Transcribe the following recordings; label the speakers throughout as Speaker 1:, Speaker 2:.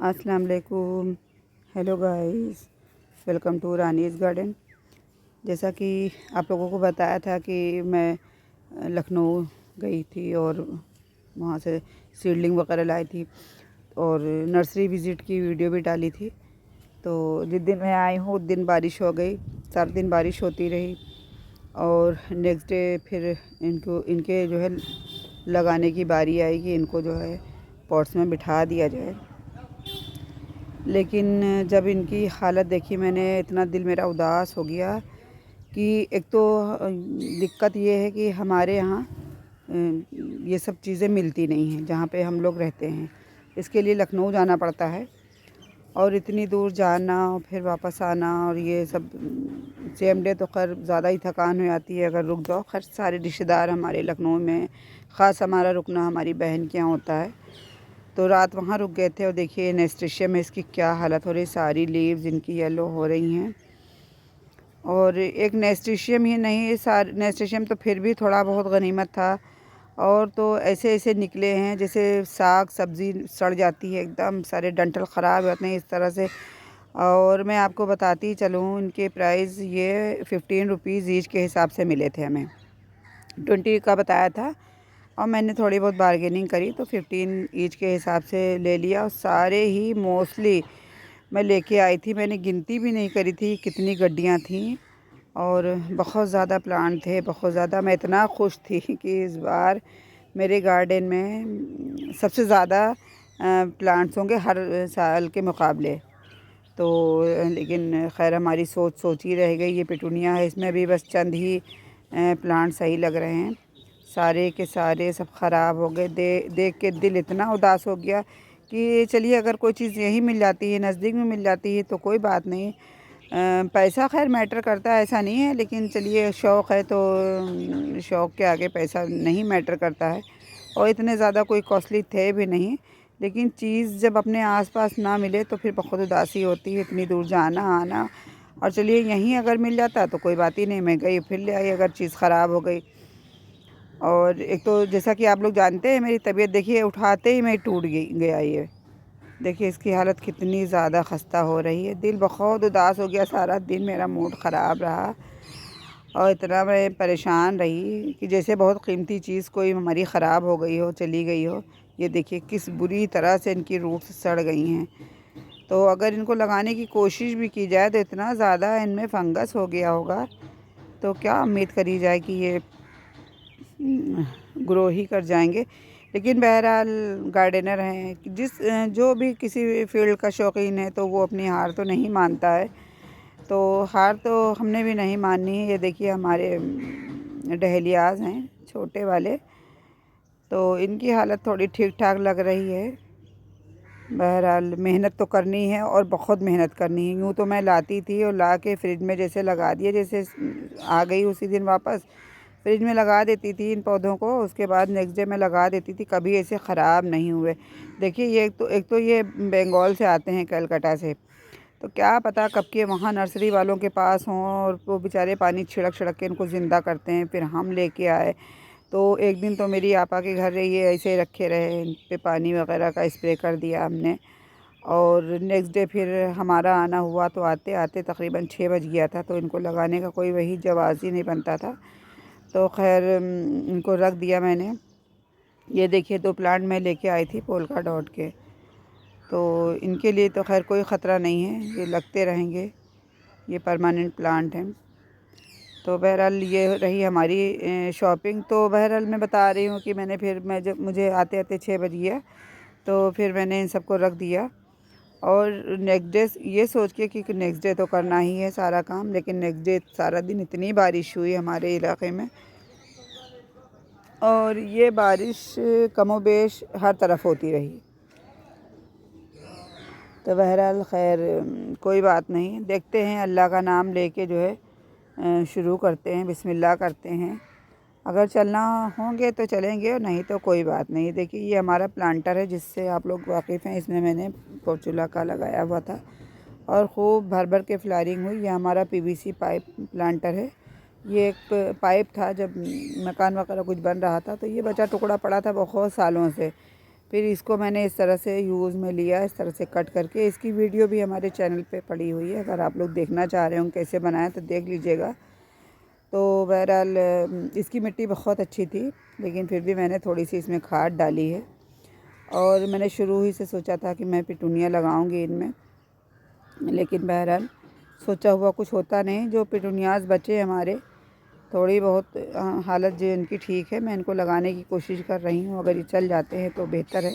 Speaker 1: अस्सलाम वालेकुम। Hello guys, welcome to Rani's garden. जैसा कि आप लोगों को बताया था कि मैं लखनऊ गई थी और वहाँ से सीडलिंग वगैरह लाई थी और नर्सरी विज़िट की वीडियो भी डाली थी। तो जिस दिन मैं आई हूँ उस दिन बारिश हो गई, सारा दिन बारिश होती रही और नेक्स्ट डे फिर इनके जो है लगाने की बारी आई कि इनको जो है पॉट्स में बिठा दिया जाए। लेकिन जब इनकी हालत देखी मैंने, इतना दिल मेरा उदास हो गया कि एक तो दिक्कत ये है कि हमारे यहाँ ये सब चीज़ें मिलती नहीं हैं जहाँ पे हम लोग रहते हैं। इसके लिए लखनऊ जाना पड़ता है और इतनी दूर जाना और फिर वापस आना और ये सब सेम डे तो खैर ज़्यादा ही थकान हो जाती है अगर रुक जाओ। खैर सारे रिश्तेदार हमारे लखनऊ में, ख़ास हमारा रुकना हमारी बहन के यहाँ होता है, तो रात वहाँ रुक गए थे। और देखिए नेस्टेशियम में इसकी क्या हालत हो रही, सारी लीव्स इनकी येलो हो रही हैं। और एक नेस्टेशियम ही नहीं, सारे नेस्टेशियम तो फिर भी थोड़ा बहुत गनीमत था, और तो ऐसे ऐसे निकले हैं जैसे साग सब्ज़ी सड़ जाती है, एकदम सारे डंठल ख़राब होते हैं इस तरह से। और मैं आपको बताती चलूँ, इनके प्राइस ये 15 रुपीज़ ईच के हिसाब से मिले थे। हमें 20 का बताया था और मैंने थोड़ी बहुत बार्गेनिंग करी तो 15 ईच के हिसाब से ले लिया। और सारे ही मोस्टली मैं लेके आई थी, मैंने गिनती भी नहीं करी थी कितनी गड्डियाँ थीं और बहुत ज़्यादा प्लांट थे, बहुत ज़्यादा। मैं इतना खुश थी कि इस बार मेरे गार्डन में सबसे ज़्यादा प्लांट्स होंगे हर साल के मुकाबले। तो लेकिन खैर हमारी सोच ही रह गई। ये पिटूनिया है, इसमें भी बस चंद ही प्लांट सही लग रहे हैं, सारे के सारे सब ख़राब हो गए। देख के दिल इतना उदास हो गया कि चलिए अगर कोई चीज़ यहीं मिल जाती है, नज़दीक में मिल जाती है तो कोई बात नहीं। पैसा खैर मैटर करता है ऐसा नहीं है, लेकिन चलिए शौक़ है तो शौक़ के आगे पैसा नहीं मैटर करता है। और इतने ज़्यादा कोई कॉस्टली थे भी नहीं, लेकिन चीज़ जब अपने आसपास ना मिले तो फिर बहुत उदासी होती है, इतनी दूर जाना आना। और चलिए यहीं अगर मिल जाता तो कोई बात ही नहीं, मैं गई फिर ले आई अगर चीज़ ख़राब हो गई। और एक तो जैसा कि आप लोग जानते हैं मेरी तबीयत देखिए, उठाते ही मैं टूट गया ये देखिए, इसकी हालत कितनी ज़्यादा ख़स्ता हो रही है। दिल बहुत उदास हो गया, सारा दिन मेरा मूड ख़राब रहा और इतना मैं परेशान रही कि जैसे बहुत कीमती चीज़ कोई हमारी ख़राब हो गई हो, चली गई हो। ये देखिए किस बुरी तरह से इनकी रूट्स सड़ गई हैं। तो अगर इनको लगाने की कोशिश भी की जाए तो इतना ज़्यादा इनमें फंगस हो गया होगा, तो क्या उम्मीद करी जाए कि ये ग्रो ही कर जाएंगे। लेकिन बहरहाल गार्डनर हैं, जो भी किसी फील्ड का शौकीन है तो वो अपनी हार तो नहीं मानता है, तो हार तो हमने भी नहीं माननी है। ये देखिए हमारे डहेलियाज़ हैं छोटे वाले, तो इनकी हालत थोड़ी ठीक ठाक लग रही है। बहरहाल मेहनत तो करनी है और बहुत मेहनत करनी है। यूँ तो मैं लाती थी और ला के फ्रिज में जैसे लगा दिए, जैसे आ गई उसी दिन वापस फ्रिज में लगा देती थी इन पौधों को, उसके बाद नेक्स्ट डे मैं लगा देती थी, कभी ऐसे ख़राब नहीं हुए। देखिए ये एक तो ये बंगाल से आते हैं, कलकत्ता से, तो क्या पता कब के वहाँ नर्सरी वालों के पास हों और वो बेचारे पानी छिड़क छिड़क के इनको ज़िंदा करते हैं, फिर हम लेके आए। तो एक दिन तो मेरी आपा के घर ये ऐसे रखे रहे, इन पे पानी वगैरह का स्प्रे कर दिया हमने। और नेक्स्ट डे फिर हमारा आना हुआ तो आते आते तकरीबन 6 बज गया था, तो इनको लगाने का कोई वही जवाज़ ही नहीं बनता था। तो खैर इनको रख दिया मैंने। ये देखिए 2 प्लांट मैं लेके आई थी पोल्का डॉट के, तो इनके लिए तो खैर कोई ख़तरा नहीं है, ये लगते रहेंगे, ये परमानेंट प्लांट हैं। तो बहरहाल ये रही हमारी शॉपिंग। तो बहरहाल मैं बता रही हूँ कि मैं जब मुझे आते आते 6 बज गया, तो फिर मैंने इन सबको रख दिया। और नेक्स्ट डे ये सोच के कि नेक्स्ट डे तो करना ही है सारा काम, लेकिन नेक्स्ट डे सारा दिन इतनी बारिश हुई हमारे इलाके में, और ये बारिश कमोबेश हर तरफ होती रही। तो बहरहाल खैर कोई बात नहीं, देखते हैं, अल्लाह का नाम लेके जो है शुरू करते हैं, बिस्मिल्लाह करते हैं। अगर चलना होंगे तो चलेंगे और नहीं तो कोई बात नहीं। देखिए ये हमारा प्लांटर है जिससे आप लोग वाकिफ़ हैं, इसमें मैंने पोर्चुला का लगाया हुआ था और ख़ूब भर भर के फ्लावरिंग हुई। ये हमारा पीवीसी पाइप प्लांटर है। ये एक पाइप था, जब मकान वगैरह कुछ बन रहा था तो ये बचा टुकड़ा पड़ा था बहुत सालों से, फिर इसको मैंने इस तरह से यूज़ में लिया, इस तरह से कट करके। इसकी वीडियो भी हमारे चैनल पे पड़ी हुई है, अगर आप लोग देखना चाह रहे हो कैसे बनाएं तो देख लीजिएगा। तो बहरहाल इसकी मिट्टी बहुत अच्छी थी, लेकिन फिर भी मैंने थोड़ी सी इसमें खाद डाली है। और मैंने शुरू ही से सोचा था कि मैं पिटूनिया लगाऊंगी इनमें, लेकिन बहरहाल सोचा हुआ कुछ होता नहीं। जो पिटूनियाज़ बचे हमारे, थोड़ी बहुत हालत जो इनकी ठीक है, मैं इनको लगाने की कोशिश कर रही हूँ। अगर ये चल जाते हैं तो बेहतर है,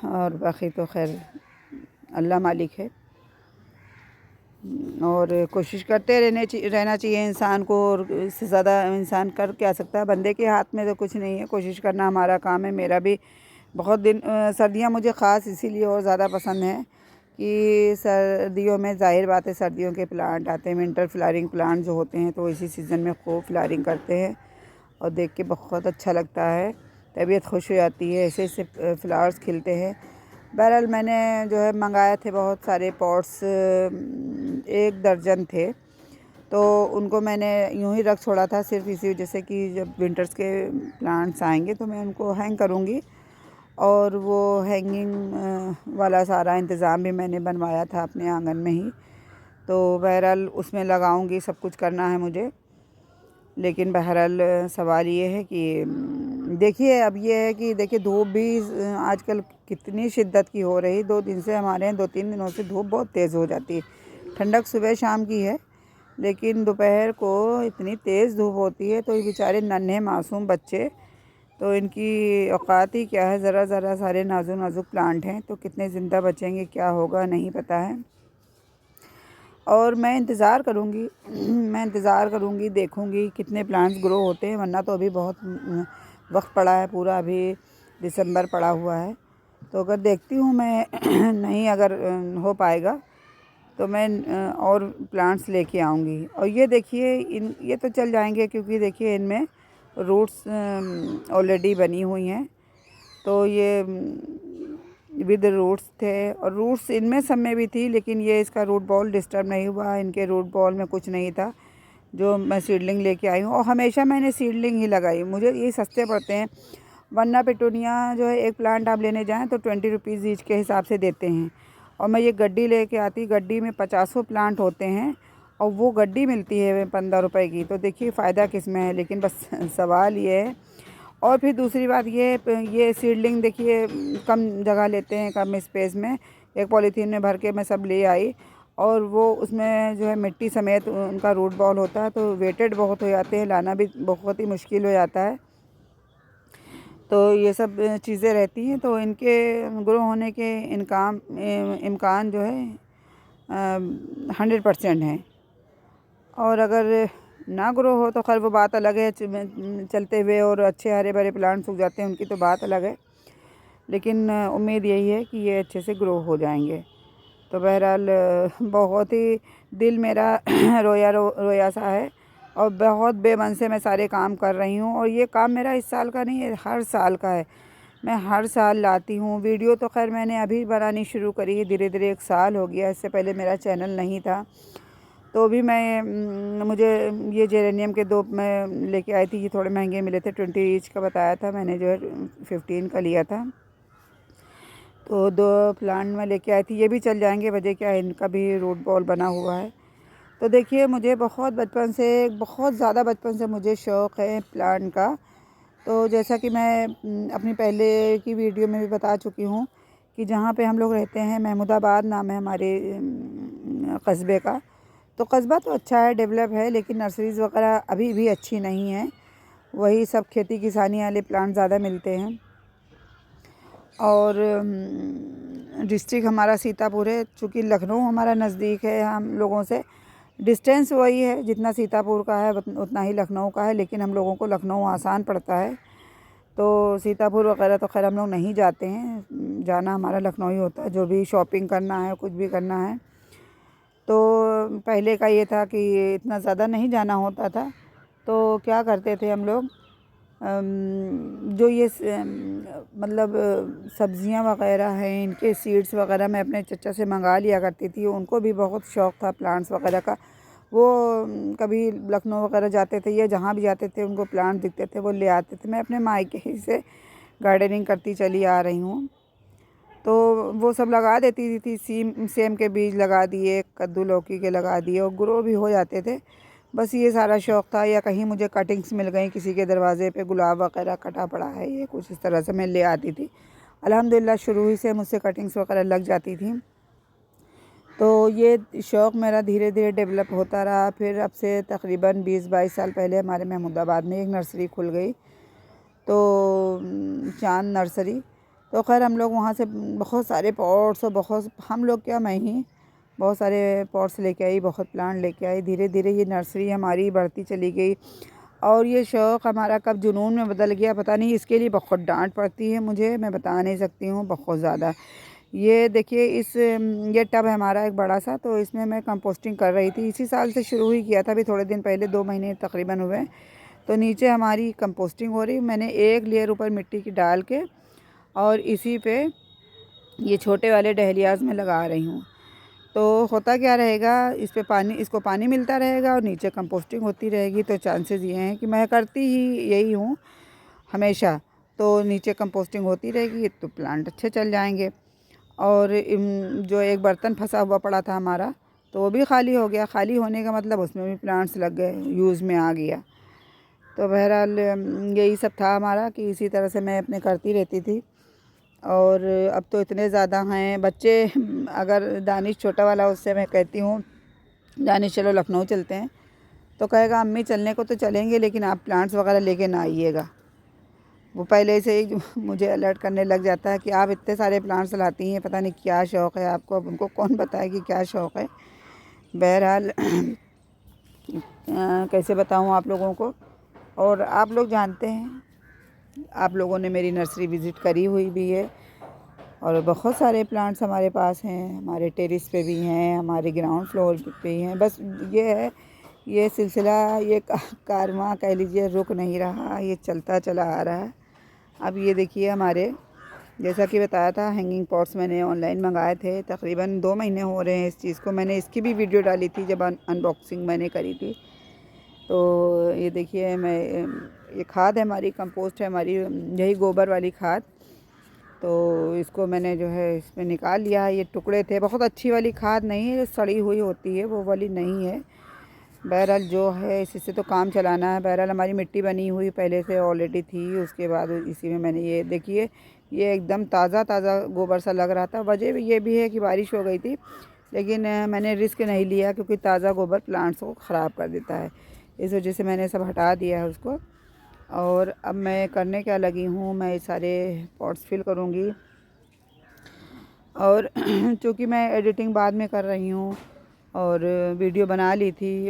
Speaker 1: और बाकी तो खैर अल्लाह मालिक है। और कोशिश करते रहना चाहिए इंसान को, और इससे ज़्यादा इंसान कर क्या सकता है। बंदे के हाथ में तो कुछ नहीं है, कोशिश करना हमारा काम है। मेरा भी बहुत दिन सर्दियाँ मुझे ख़ास इसीलिए और ज़्यादा पसंद है कि सर्दियों में ज़ाहिर बात है सर्दियों के प्लांट आते हैं, विंटर फ्लावरिंग प्लांट जो होते हैं, तो इसी सीज़न में खूब फ्लावरिंग करते हैं और देख के बहुत अच्छा लगता है, तबीयत खुश हो जाती है, ऐसे ऐसे फ्लावर्स खिलते हैं। बहरहाल मैंने जो है मंगाए थे बहुत सारे पॉट्स, 1 दर्जन थे, तो उनको मैंने यूं ही रख छोड़ा था सिर्फ इसी वजह से कि जब विंटर्स के प्लांट्स आएंगे तो मैं उनको हैंग करूँगी। और वो हैंगिंग वाला सारा इंतज़ाम भी मैंने बनवाया था अपने आंगन में ही, तो बहरहाल उसमें लगाऊंगी, सब कुछ करना है मुझे। लेकिन बहरहाल सवाल ये है कि देखिए अब ये है कि देखिए धूप भी आजकल कितनी शिद्दत की हो रही। 2 दिन से हमारे यहाँ 2-3 दिनों से धूप बहुत तेज़ हो जाती है। ठंडक सुबह शाम की है, लेकिन दोपहर को इतनी तेज़ धूप होती है। तो ये बेचारे नन्हे मासूम बच्चे, तो इनकी औकात ही क्या है, ज़रा ज़रा सारे नाजुक नाजुक प्लांट हैं, तो कितने ज़िंदा बचेंगे क्या होगा नहीं पता है। और मैं इंतज़ार करूँगी मैं इंतज़ार करूँगी, देखूँगी कितने प्लांट्स ग्रो होते हैं, वरना तो अभी बहुत वक्त पड़ा है, पूरा अभी दिसंबर पड़ा हुआ है। तो अगर देखती हूँ मैं नहीं अगर हो पाएगा तो मैं और प्लांट्स लेके आऊँगी। और ये देखिए ये तो चल जाएंगे, क्योंकि देखिए इनमें रूट्स ऑलरेडी बनी हुई हैं, तो ये विद रूट्स थे, और रूट्स इनमें सब में भी थी, लेकिन ये इसका रूट बॉल डिस्टर्ब नहीं हुआ। इनके रूट बॉल में कुछ नहीं था, जो मैं सीडलिंग लेके आई हूँ। और हमेशा मैंने सीडलिंग ही लगाई, मुझे ये सस्ते पड़ते हैं। वरना पिटूनिया जो है एक प्लांट आप लेने जाएँ तो 20 रुपीज़ ईच के हिसाब से देते हैं, और मैं ये गड्डी लेके आती, गड्डी में 50 प्लांट होते हैं, और वो गड्डी मिलती है 15 रुपए की। तो देखिए फ़ायदा किस में है, लेकिन बस सवाल ये है। और फिर दूसरी बात ये सीडलिंग देखिए कम जगह लेते हैं, कम स्पेस में। एक पॉलीथीन में भर के मैं सब ले आई, और वो उसमें जो है मिट्टी समेत उनका रूट बॉल होता है, तो वेटेड बहुत हो जाते हैं, लाना भी बहुत ही मुश्किल हो जाता है। तो ये सब चीज़ें रहती हैं, तो इनके ग्रो होने के इम्कान जो है 100% हैं। और अगर ना ग्रो हो तो खैर वो बात अलग है, चलते हुए और अच्छे हरे भरे प्लांट्स उग जाते हैं, उनकी तो बात अलग है। लेकिन उम्मीद यही है कि ये अच्छे से ग्रो हो जाएंगे। तो बहरहाल बहुत ही दिल मेरा रोया सा है, और बहुत बेमन से मैं सारे काम कर रही हूँ। और ये काम मेरा इस साल का नहीं है, हर साल का है। मैं हर साल लाती हूँ वीडियो। तो खैर मैंने अभी बनानी शुरू करी है, धीरे धीरे 1 साल हो गया। इससे पहले मेरा चैनल नहीं था, तो भी मुझे ये जेरेनियम के 2 मैं लेके आई थी। ये थोड़े महंगे मिले थे, 20 ईच का बताया था, मैंने जो है 15 का लिया था। तो 2 प्लांट मैं लेके आई थी, ये भी चल जाएंगे, वजह क्या है इनका भी रूट बॉल बना हुआ है। तो देखिए मुझे बहुत ज़्यादा बचपन से मुझे शौक़ है प्लांट का। तो जैसा कि मैं अपनी पहले की वीडियो में भी बता चुकी हूँ कि जहाँ पे हम लोग रहते हैं, महमूदाबाद नाम है हमारे कस्बे का। तो कस्बा तो अच्छा है, डेवलप है, लेकिन नर्सरीज़ वगैरह अभी भी अच्छी नहीं हैं। वही सब खेती किसानी वाले प्लांट ज़्यादा मिलते हैं। और डिस्ट्रिक्ट हमारा सीतापुर है, चूँकि लखनऊ हमारा नज़दीक है हम लोगों से, डिस्टेंस वही है जितना सीतापुर का है उतना ही लखनऊ का है, लेकिन हम लोगों को लखनऊ आसान पड़ता है। तो सीतापुर वगैरह तो खैर हम लोग नहीं जाते हैं, जाना हमारा लखनऊ ही होता है, जो भी शॉपिंग करना है, कुछ भी करना है। तो पहले का ये था कि इतना ज़्यादा नहीं जाना होता था, तो क्या करते थे हम लोग, जो ये मतलब सब्ज़ियाँ वगैरह हैं, इनके सीड्स वगैरह मैं अपने चचा से मंगा लिया करती थी। उनको भी बहुत शौक़ था प्लांट्स वगैरह का। वो कभी लखनऊ वगैरह जाते थे या जहाँ भी जाते थे, उनको प्लांट दिखते थे वो ले आते थे। मैं अपने मायके ही से गार्डनिंग करती चली आ रही हूँ। तो वो सब लगा देती थी, सेम के बीज लगा दिए, कद्दू लौकी के लगा दिए और ग्रो भी हो जाते थे। बस ये सारा शौक़ था। या कहीं मुझे कटिंग्स मिल गई, किसी के दरवाज़े पे गुलाब वगैरह कटा पड़ा है, ये कुछ इस तरह से मैं ले आती थी। अल्हम्दुलिल्लाह शुरू ही से मुझसे कटिंग्स वगैरह लग जाती थी। तो ये शौक़ मेरा धीरे धीरे डेवलप होता रहा। फिर अब से तकरीबन 20-22 साल पहले हमारे महमूदाबाद में एक नर्सरी खुल गई, तो चांद नर्सरी। तो खैर हम लोग वहाँ से बहुत सारे पॉट्स और बहुत, हम लोग क्या, मैं ही बहुत सारे पॉट्स लेके आई, बहुत प्लांट लेके आई। धीरे धीरे ये नर्सरी हमारी बढ़ती चली गई और ये शौक़ हमारा कब जुनून में बदल गया पता नहीं। इसके लिए बहुत डांट पड़ती है मुझे, मैं बता नहीं सकती हूँ, बहुत ज़्यादा। ये देखिए, ये टब है हमारा एक बड़ा सा, तो इसमें मैं कंपोस्टिंग कर रही थी। इसी साल से शुरू ही किया था, अभी थोड़े दिन पहले, 2 महीने तकरीबन हुए। तो नीचे हमारी कंपोस्टिंग हो रही, मैंने एक लेयर ऊपर मिट्टी की डाल के और इसी पे ये छोटे वाले डहलियाज़ में लगा रही हूँ। तो होता क्या रहेगा, इस पे पानी, इसको पानी मिलता रहेगा और नीचे कंपोस्टिंग होती रहेगी। तो चांसेस ये हैं कि मैं करती ही यही हूँ हमेशा। तो नीचे कंपोस्टिंग होती रहेगी तो प्लांट अच्छे चल जाएंगे। और जो एक बर्तन फंसा हुआ पड़ा था हमारा, तो वो भी खाली हो गया। खाली होने का मतलब उसमें भी प्लांट्स लग गए, यूज़ में आ गया। तो बहरहाल यही सब था हमारा कि इसी तरह से मैं अपने करती रहती थी। और अब तो इतने ज़्यादा हैं बच्चे। अगर दानिश छोटा वाला, उससे मैं कहती हूँ दानिश चलो लखनऊ चलते हैं, तो कहेगा अम्मी चलने को तो चलेंगे लेकिन आप प्लांट्स वगैरह लेके ना आइएगा। वो पहले से ही मुझे अलर्ट करने लग जाता है कि आप इतने सारे प्लांट्स लाती हैं, पता नहीं क्या शौक़ है आपको। अब उनको कौन बताए कि क्या शौक़ है। बहरहाल कैसे बताऊँ आप लोगों को। और आप लोग जानते हैं, आप लोगों ने मेरी नर्सरी विज़िट करी हुई भी है और बहुत सारे प्लांट्स हमारे पास हैं। हमारे टेरेस पे भी हैं, हमारे ग्राउंड फ्लोर पे भी हैं। बस ये है, ये सिलसिला, ये कारवां कह लीजिए, रुक नहीं रहा, ये चलता चला आ रहा है। अब ये देखिए, हमारे जैसा कि बताया था, हैंगिंग पॉट्स मैंने ऑनलाइन मंगाए थे। तकरीबन 2 महीने हो रहे हैं इस चीज़ को। मैंने इसकी भी वीडियो डाली थी जब अनबॉक्सिंग मैंने करी थी। तो ये देखिए, ये खाद है हमारी, कंपोस्ट है हमारी, यही गोबर वाली खाद। तो इसको मैंने जो है इसमें निकाल लिया है। ये टुकड़े थे, बहुत अच्छी वाली खाद नहीं है, सड़ी हुई होती है, वो वाली नहीं है। बहरहाल जो है इसी से तो काम चलाना है। बहरहाल हमारी मिट्टी बनी हुई पहले से ऑलरेडी थी, उसके बाद इसी में मैंने ये देखिए, ये एकदम ताज़ा ताज़ा गोबर सा लग रहा था। वजह ये भी है कि बारिश हो गई थी, लेकिन मैंने रिस्क नहीं लिया क्योंकि ताज़ा गोबर प्लांट्स को ख़राब कर देता है। इस वजह से मैंने सब हटा दिया है उसको। और अब मैं करने क्या लगी हूँ, मैं सारे पॉट्स फिल करूँगी। और चूँकि मैं एडिटिंग बाद में कर रही हूँ और वीडियो बना ली थी,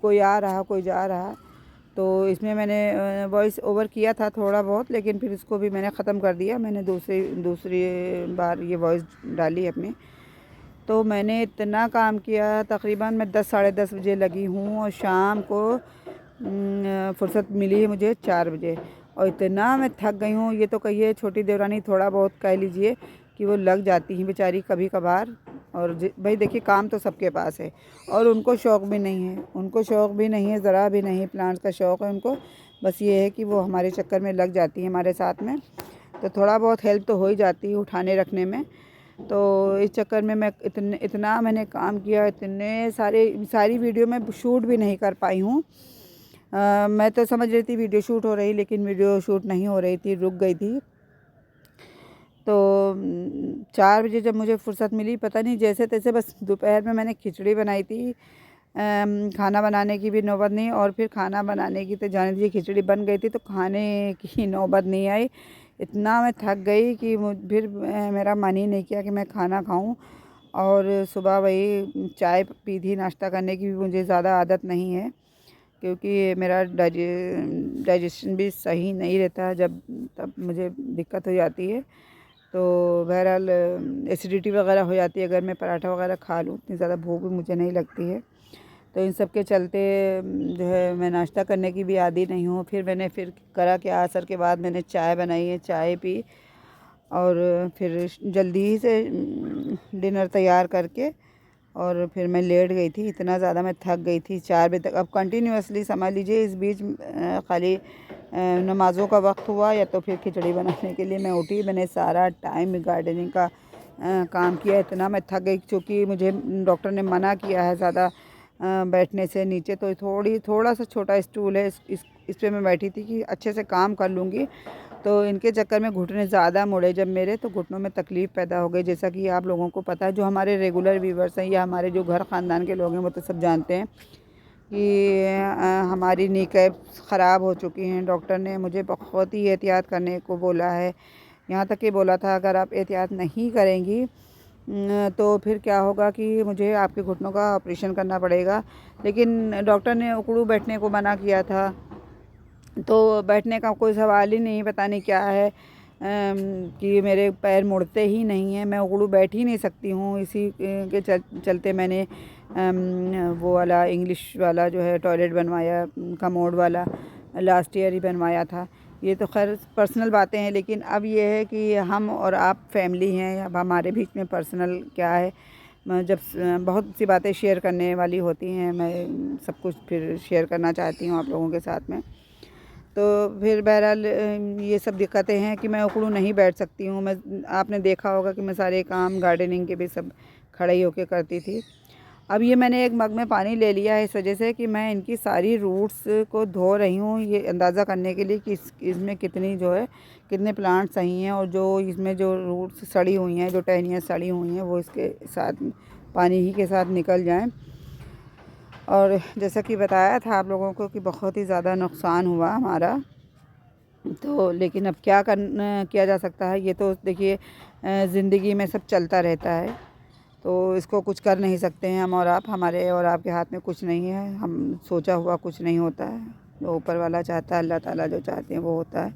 Speaker 1: कोई आ रहा कोई जा रहा, तो इसमें मैंने वॉइस ओवर किया था थोड़ा बहुत, लेकिन फिर इसको भी मैंने ख़त्म कर दिया। मैंने दूसरी बार ये वॉइस डाली अपनी। तो मैंने इतना काम किया, तकरीबन मैं 10 साढ़े 10 बजे लगी हूँ और शाम को फुर्सत मिली है मुझे 4 बजे। और इतना मैं थक गई हूँ, ये तो कहिए छोटी देवरानी थोड़ा बहुत कह लीजिए कि वो लग जाती हैं बेचारी कभी कभार। और भाई देखिए, काम तो सबके पास है और उनको शौक़ भी नहीं है, उनको शौक़ भी नहीं है, ज़रा भी नहीं प्लांट्स का शौक़ है उनको। बस ये है कि वो हमारे चक्कर में लग जाती है हमारे साथ में। तो थोड़ा बहुत हेल्प तो हो ही जाती है उठाने रखने में। तो इस चक्कर में मैं इतना मैंने काम किया, इतने सारी वीडियो में शूट भी नहीं कर पाई हूँ। मैं तो समझ रही थी वीडियो शूट हो रही, लेकिन वीडियो शूट नहीं हो रही थी, रुक गई थी। तो 4 बजे जब मुझे फुर्सत मिली, पता नहीं जैसे तैसे, बस दोपहर में मैंने खिचड़ी बनाई थी। खाना बनाने की भी नौबत नहीं, और फिर खाना बनाने की तो जाने दीजिए, खिचड़ी बन गई थी तो खाने की नौबत नहीं आई। इतना मैं थक गई कि फिर मेरा मन ही नहीं किया कि मैं खाना खाऊं। और सुबह वही चाय पी थी, नाश्ता करने की भी मुझे ज़्यादा आदत नहीं है क्योंकि मेरा डाइजेशन भी सही नहीं रहता, जब तब मुझे दिक्कत हो जाती है। तो बहरहाल एसिडिटी वगैरह हो जाती है अगर मैं पराठा वगैरह खा लूँ, इतनी ज़्यादा भूख भी मुझे नहीं लगती है। तो इन सब के चलते जो है मैं नाश्ता करने की भी आदी नहीं हूँ। फिर करा क्या, असर के बाद मैंने चाय बनाई है, चाय पी और फिर जल्दी ही से डिनर तैयार करके और फिर मैं लेट गई थी। इतना ज़्यादा मैं थक गई थी 4 बजे तक। अब कंटिन्यूअसली समझ लीजिए, इस बीच खाली नमाज़ों का वक्त हुआ या तो फिर खिचड़ी बनाने के लिए मैं उठी। मैंने सारा टाइम गार्डनिंग का काम किया। इतना मैं थक गई क्योंकि मुझे डॉक्टर ने मना किया है ज़्यादा बैठने से नीचे। तो थोड़ा सा छोटा स्टूल है, इस पे मैं बैठी थी कि अच्छे से काम कर लूँगी। तो इनके चक्कर में घुटने ज़्यादा मुड़े जब मेरे, तो घुटनों में तकलीफ़ पैदा हो गई। जैसा कि आप लोगों को पता है, जो हमारे रेगुलर व्यूवर्स हैं या हमारे जो घर ख़ानदान के लोग हैं वो तो सब जानते हैं कि हमारी नी कैप्स ख़राब हो चुकी हैं। डॉक्टर ने मुझे बहुत ही एहतियात करने को बोला है। यहाँ तक कि बोला था अगर आप एहतियात नहीं करेंगी तो फिर क्या होगा कि मुझे आपके घुटनों का ऑपरेशन करना पड़ेगा। लेकिन डॉक्टर ने उकड़ू बैठने को मना किया था, तो बैठने का कोई सवाल ही नहीं। पता नहीं क्या है कि मेरे पैर मुड़ते ही नहीं हैं, मैं उकड़ू बैठ ही नहीं सकती हूँ। इसी के चलते मैंने वो वाला इंग्लिश वाला जो है टॉयलेट बनवाया, कमोड वाला लास्ट ईयर ही बनवाया था। ये तो खैर पर्सनल बातें हैं, लेकिन अब ये है कि हम और आप फैमिली हैं। अब हमारे बीच में पर्सनल क्या है, जब बहुत सी बातें शेयर करने वाली होती हैं, मैं सब कुछ फिर शेयर करना चाहती हूँ आप लोगों के साथ में। तो फिर बहरहाल ये सब दिक्कतें हैं कि मैं उखड़ू नहीं बैठ सकती हूँ। मैं आपने देखा होगा कि मैं सारे काम गार्डनिंग के भी सब खड़े ही होके करती थी। अब ये मैंने एक मग में पानी ले लिया है इस वजह से कि मैं इनकी सारी रूट्स को धो रही हूँ, ये अंदाज़ा करने के लिए कि इसमें कितनी जो है कितने प्लांट सही हैं, और जो इसमें जो रूट्स सड़ी हुई हैं, जो टहनियाँ सड़ी हुई हैं, वो इसके साथ पानी ही के साथ निकल जाएँ। और जैसा कि बताया था आप लोगों को कि बहुत ही ज़्यादा नुकसान हुआ हमारा। तो लेकिन अब क्या किया जा सकता है। ये तो देखिए ज़िंदगी में सब चलता रहता है, तो इसको कुछ कर नहीं सकते हैं हम और आप। हमारे और आपके हाथ में कुछ नहीं है। हम सोचा हुआ कुछ नहीं होता है, जो ऊपर वाला चाहता है, अल्लाह ताला जो चाहते हैं वो होता है।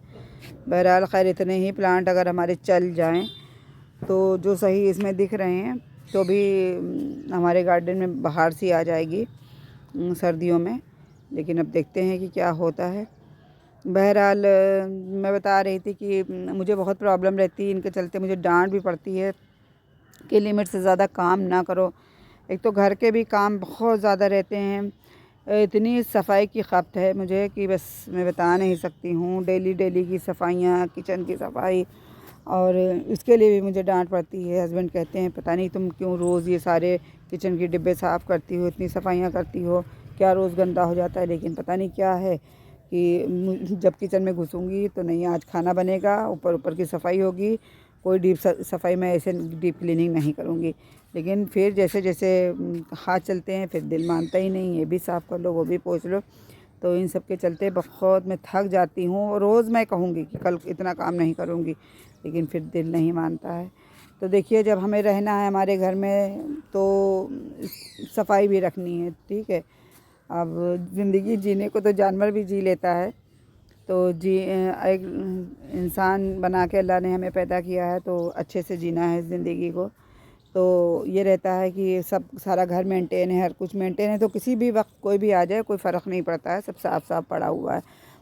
Speaker 1: बहरहाल खैर इतने ही प्लांट अगर हमारे चल जाएं तो जो सही इसमें दिख रहे हैं, तो भी हमारे गार्डन में बहार सी आ जाएगी सर्दियों में। लेकिन अब देखते हैं कि क्या होता है। बहरहाल मैं बता रही थी कि मुझे बहुत प्रॉब्लम रहती है, इनके चलते मुझे डांट भी पड़ती है कि लिमिट से ज़्यादा काम ना करो। एक तो घर के भी काम बहुत ज़्यादा रहते हैं, इतनी सफाई की खपत है मुझे कि बस मैं बता नहीं सकती हूँ। डेली की सफाइयाँ, किचन की सफाई, और इसके लिए भी मुझे डांट पड़ती है। हस्बैंड कहते हैं पता नहीं तुम क्यों रोज़ ये सारे किचन के डिब्बे साफ़ करती हो, इतनी सफाइयाँ करती हो, क्या रोज़ गंदा हो जाता है। लेकिन पता नहीं क्या है कि जब किचन में घुसूँगी तो नहीं आज खाना बनेगा, ऊपर की सफाई होगी, कोई डीप सफाई मैं ऐसे डीप क्लीनिंग नहीं करूँगी। लेकिन फिर जैसे जैसे हाथ चलते हैं फिर दिल मानता ही नहीं, ये भी साफ़ कर लो, वो भी पोंछ लो। तो इन सब के चलते बहुत मैं थक जाती हूँ। रोज़ मैं कहूँगी कि कल इतना काम नहीं करूँगी, लेकिन फिर दिल नहीं मानता है। तो देखिए जब हमें रहना है हमारे घर में तो सफाई भी रखनी है, ठीक है। अब ज़िंदगी जीने को तो जानवर भी जी लेता है, तो एक इंसान बना के अल्लाह ने हमें पैदा किया है तो अच्छे से जीना है ज़िंदगी को। तो ये रहता है कि सब सारा घर मेंटेन है, हर कुछ मेंटेन है, तो किसी भी वक्त कोई भी आ जाए कोई फ़र्क नहीं पड़ता है, सब साफ़ पड़ा हुआ है।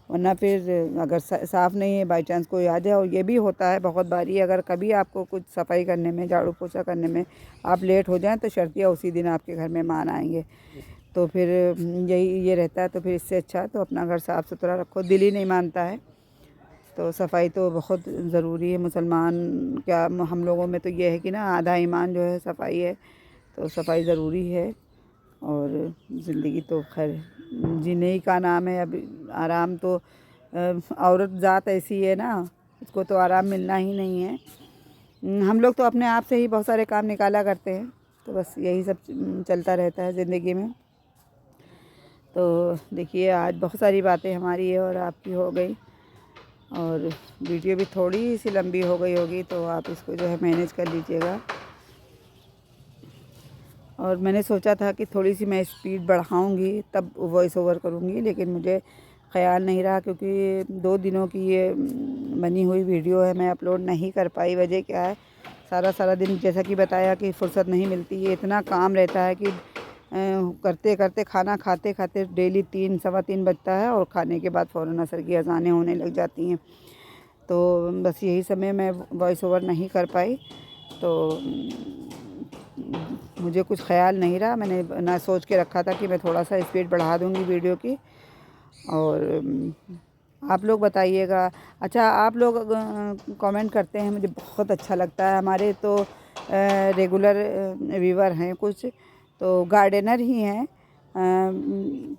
Speaker 1: वरना फिर अगर साफ़ नहीं है, बाई चांस कोई आ जाए, और ये भी होता है बहुत बारी, अगर कभी आपको कुछ सफाई करने में, झाड़ू पोछा करने में आप लेट हो जाएं तो शर्तिया उसी दिन आपके घर मेहमान आएंगे। तो फिर यही ये रहता है। तो फिर इससे अच्छा तो अपना घर साफ़ सुथरा रखो, दिल ही नहीं मानता है। तो सफाई तो बहुत ज़रूरी है। मुसलमान क्या हम लोगों में तो ये है कि ना आधा ईमान जो है सफाई है, तो सफाई ज़रूरी है। और ज़िंदगी तो खैर जीने ही का नाम है। अब आराम तो औरत ज़ात ऐसी है ना, उसको तो आराम मिलना ही नहीं है। हम लोग तो अपने आप से ही बहुत सारे काम निकाला करते हैं, तो बस यही सब चलता रहता है ज़िंदगी में। तो देखिए आज बहुत सारी बातें हमारी और आपकी हो गई, और वीडियो भी थोड़ी सी लंबी हो गई होगी, तो आप इसको जो है मैनेज कर लीजिएगा। और मैंने सोचा था कि थोड़ी सी मैं स्पीड बढ़ाऊंगी तब वॉइस ओवर करूंगी, लेकिन मुझे ख़्याल नहीं रहा, क्योंकि 2 दिनों की ये बनी हुई वीडियो है, मैं अपलोड नहीं कर पाई। वजह क्या है, सारा दिन जैसा कि बताया कि फ़ुर्सत नहीं मिलती है, इतना काम रहता है कि करते करते खाना खाते खाते डेली 3 सवा 3 बजता है, और खाने के बाद फ़ौरन असर की अज़ानें होने लग जाती हैं। तो बस यही समय मैं वॉइस ओवर नहीं कर पाई। तो मुझे कुछ ख़्याल नहीं रहा, मैंने ना सोच के रखा था कि मैं थोड़ा सा स्पीड बढ़ा दूँगी वीडियो की। और आप लोग बताइएगा। अच्छा, आप लोग कमेंट करते हैं, मुझे बहुत अच्छा लगता है। हमारे तो रेगुलर व्यूवर हैं कुछ, तो गार्डनर ही हैं,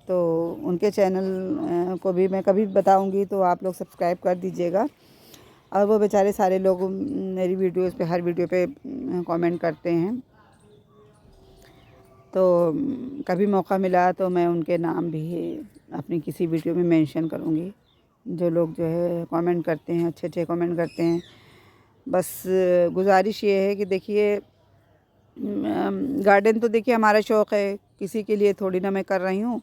Speaker 1: तो उनके चैनल को भी मैं कभी बताऊंगी, तो आप लोग सब्सक्राइब कर दीजिएगा। और वो बेचारे सारे लोग मेरी वीडियोस पे, हर वीडियो पे कमेंट करते हैं, तो कभी मौका मिला तो मैं उनके नाम भी अपनी किसी वीडियो में मेंशन करूँगी। जो लोग जो है कमेंट करते हैं, अच्छे अच्छे कमेंट करते हैं। बस गुजारिश ये है कि देखिए, गार्डन तो देखिए हमारा शौक़ है, किसी के लिए थोड़ी ना मैं कर रही हूँ,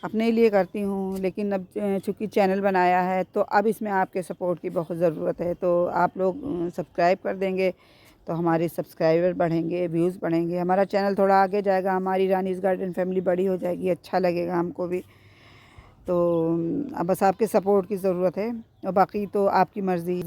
Speaker 1: अपने लिए करती हूँ। लेकिन अब चूँकि चैनल बनाया है तो अब इसमें आपके सपोर्ट की बहुत ज़रूरत है। तो आप लोग सब्सक्राइब कर देंगे तो हमारे सब्सक्राइबर बढ़ेंगे, व्यूज़ बढ़ेंगे, हमारा चैनल थोड़ा आगे जाएगा, हमारी रानीज़ गार्डन फैमिली बड़ी हो जाएगी, अच्छा लगेगा हमको भी। तो अब बस आपके सपोर्ट की ज़रूरत है, और बाकी तो आपकी मर्ज़ी।